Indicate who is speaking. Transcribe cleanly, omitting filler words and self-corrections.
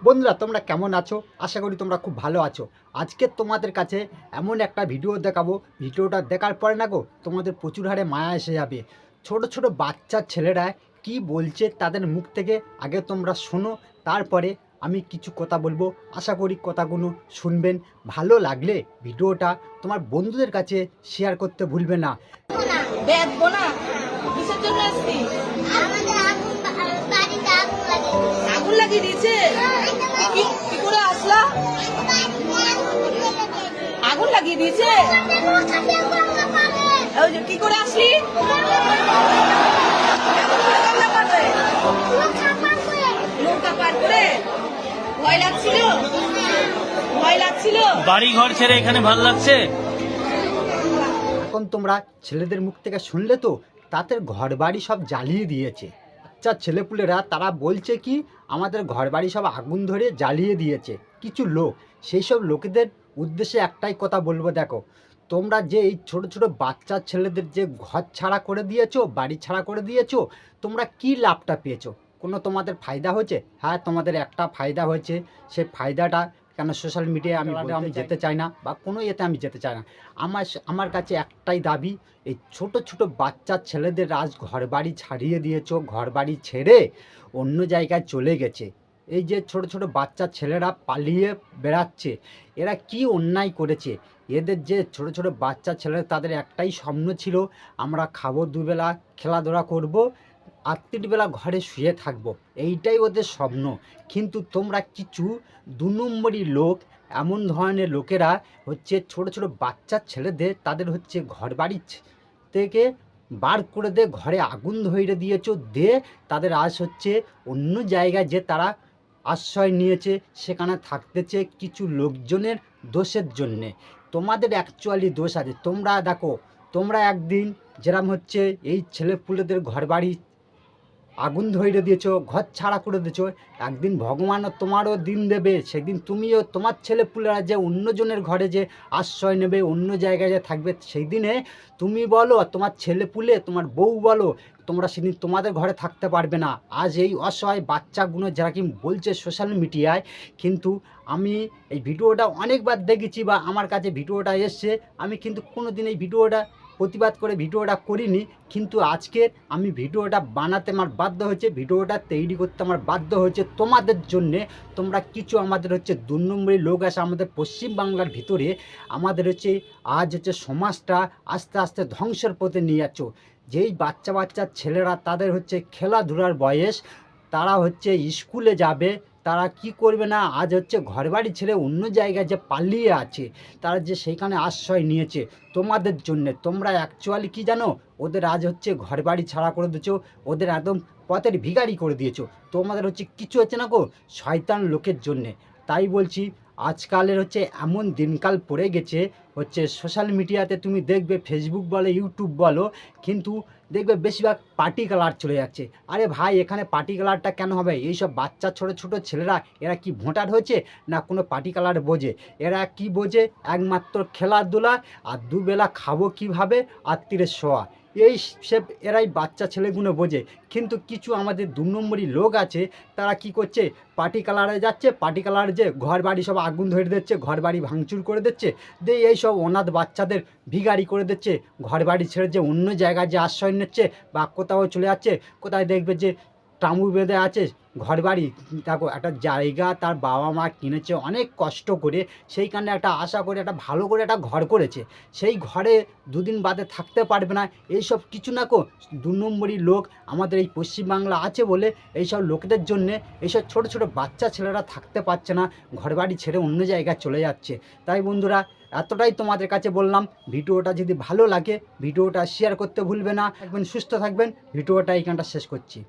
Speaker 1: বন্ধুরা তোমরা কেমন আছো? আশা করি তোমরা খুব ভালো আছো। আজকে তোমাদের কাছে এমন একটা ভিডিও দেখাবো, ভিডিওটা দেখার পরে না গো তোমাদের প্রচুর হারে মায়া এসে যাবে। ছোট ছোট বাচ্চা ছেলেরা কি বলছে তাদের মুখ থেকে আগে তোমরা শোনো, তারপরে আমি কিছু কথা বলবো। আশা করি কথাগুলো শুনবেন। ভালো লাগলে ভিডিওটা তোমার বন্ধুদের কাছে শেয়ার করতে ভুলবে না।
Speaker 2: আগুন লাগিয়ে দিয়েছে। কি করে আসলা? আগুন লাগিয়ে দিয়েছে। কি করে আসলি? নৌকা পার করে ভয় লাগছিল? ভয় লাগছিল?
Speaker 3: বাড়ি ঘর ছেড়ে এখানে ভালো লাগছে।
Speaker 1: এখন তোমরা ছেলেদের মুখ থেকে শুনলে তো তাদের ঘর বাড়ি সব জ্বালিয়ে দিয়েছে। আচ্ছা ছেলেপুলেরা তারা বলছে কি আমাদের ঘর বাড়ি সব আগুন ধরে জ্বালিয়ে দিয়েছে কিছু লোক। সেই সব লোকেদের উদ্দেশ্যে একটাই কথা বলবো, দেখো তোমরা যে এই ছোট ছোট বাচ্চা ছেলেদের যে ঘর ছাড়া করে দিয়েছো, বাড়ি ছাড়া করে দিয়েছো, তোমরা কি লাভটা পেয়েছো? কোনো তোমাদের ফায়দা হয়েছে? হ্যাঁ, তোমাদের একটা ফায়দা হয়েছে। সেই ফায়দাটা কেন সোশ্যাল মিডিয়ায় আমি যেতে চাই না, বা কোনো এতে আমি যেতে চাই না। আমার কাছে একটাই দাবি, এই ছোট ছোট বাচ্চা ছেলেদের আজ ঘর বাড়ি ছাড়িয়ে দিয়েছো, ঘর বাড়ি ছেড়ে অন্য জায়গায় চলে গেছে। এই যে ছোট ছোট বাচ্চা ছেলেরা পালিয়ে বেড়াচ্ছে, এরা কি অন্যায় করেছে? এদের যে ছোট ছোট বাচ্চা ছেলেরা তাদের একটাই স্বপ্ন ছিল, আমরা খাবো দুবেলা, খেলাধুলা করব, আর 3 বেলা ঘরে শুয়ে থাকবো, এইটাই ওদের স্বপ্ন। কিন্তু তোমরা কিছু 2 নম্বরই লোক, এমন ধরনের লোকেরা হচ্ছে ছোট ছোট বাচ্চা ছেলেদের তাদের হচ্ছে ঘর বাড়ি থেকে বার করে দে, ঘরে আগুন ধরে দিয়েছো, দে তাদের আজ হচ্ছে অন্য জায়গায় যে তারা আশ্রয় নিয়েছে, সেখানে থাকতেছে কিছু লোকজনের দোষের জন্যে। তোমাদের অ্যাকচুয়ালি দোষ আছে। তোমরা দেখো, তোমরা একদিন যেরকম হচ্ছে এই ছেলেপুলেদের ঘর বাড়ি আগুন ধরে দিয়েছো, ঘর ছাড়া করে দিয়েছো, একদিন ভগবানও তোমারও দিন দেবে, সেদিন তুমিও তোমার ছেলেপুলেরা যে অন্যজনের ঘরে যে আশ্রয় নেবে, অন্য জায়গায় যে থাকবে, সেই দিনে তুমি বলো, তোমার ছেলেপুলে, তোমার বউ বলো, তোমরা সেদিন তোমাদের ঘরে থাকতে পারবে না। আজ এই অসহায় বাচ্চাগুলো যারা কি বলছে সোশ্যাল মিডিয়ায়, কিন্তু আমি এই ভিডিওটা অনেকবার দেখেছি, বা আমার কাছে ভিডিওটা এসছে, আমি কিন্তু কোনো দিন এই ভিডিওটা প্রতিবাদ করে ভিডিওটা করিনি। কিন্তু আজকে আমি ভিডিওটা বানাতে আমার বাধ্য হয়েছে, ভিডিওটা তৈরি করতে আমার বাধ্য হয়েছে তোমাদের জন্যে। তোমরা কিছু আমাদের হচ্ছে 2 নম্বরী লোক আছে আমাদের পশ্চিমবাংলার ভিতরে, আমাদের হচ্ছে আজ হচ্ছে সমাজটা আস্তে আস্তে ধ্বংসের পথে নিয়ে যাচ্ছ। যেই বাচ্চা বাচ্চা ছেলেরা তাদের হচ্ছে খেলাধুলার বয়স, তারা হচ্ছে স্কুলে যাবে, তারা কি করবে না, আজ হচ্ছে ঘরবাড়ি ছেড়ে অন্য জায়গায় যে পালিয়ে আছে, তারা যে সেইখানে আশ্রয় নিয়েছে তোমাদের জন্যে। তোমরা অ্যাকচুয়ালি কি জানো, ওদের আজ হচ্ছে ঘরবাড়ি ছাড়া করে দিয়েছো, ওদের একদম পথের ভিখারি করে দিয়েছো। তোমাদের হচ্ছে কিছু হচ্ছে না গো শয়তান লোকের জন্যে। তাই বলছি, আজকালের হচ্ছে এমন দিনকাল পড়ে গেছে, হচ্ছে সোশ্যাল মিডিয়াতে তুমি দেখবে, ফেসবুক বলো, ইউটিউব বলো, কিন্তু দেখবে বেশিরভাগ পার্টি কালার চলে যাচ্ছে। আরে ভাই, এখানে পার্টি কালারটা কেন হবে? এইসব বাচ্চা ছোট ছোট ছেলেরা এরা কি ভোটার হয়েছে না কোনো পার্টি কালার বোঝে? এরা কি বোঝে? একমাত্র খেলাধুলা, আর 2 বেলা খাবো কীভাবে, আত্মীরের শোয়া, এই সব এরাই বাচ্চা ছেলেগুলো বোঝে। কিন্তু কিছু আমাদের 2 নম্বরই লোক আছে, তারা কি করছে, পার্টি কালারে যাচ্ছে, পার্টি কালারে যে ঘর বাড়ি সব আগুন ধরে দিচ্ছে, ঘর বাড়ি ভাঙচুর করে দিচ্ছে, দিয়ে এই সব অনাথ বাচ্চাদের ভিখারি করে দিচ্ছে, ঘর বাড়ি ছেড়ে যে অন্য জায়গায় যে আশ্রয় নিচ্ছে, বা কোথাও চলে যাচ্ছে, কোথায় দেখবে যে টামু বেঁধে আছে ঘর বাড়ি। দেখো, একটা জায়গা তার বাবা মা কিনেছে অনেক কষ্ট করে, সেইখানে একটা আশা করে একটা ভালো করে একটা ঘর করেছে, সেই ঘরে 2 দিন বাদে থাকতে পারবে না। এইসব কিছু না কো 2 নম্বরই লোক আমাদের এই পশ্চিমবাংলা আছে বলে, এইসব লোকেদের জন্যে এইসব ছোট ছোট বাচ্চা ছেলেরা থাকতে পারছে না, ঘর বাড়ি ছেড়ে অন্য জায়গায় চলে যাচ্ছে। তাই বন্ধুরা, এতটাই তোমাদের কাছে বললাম। ভিডিওটা যদি ভালো লাগে ভিডিওটা শেয়ার করতে ভুলবে না। থাকবেন, সুস্থ থাকবেন। ভিডিওটা এইখানটা শেষ করছি।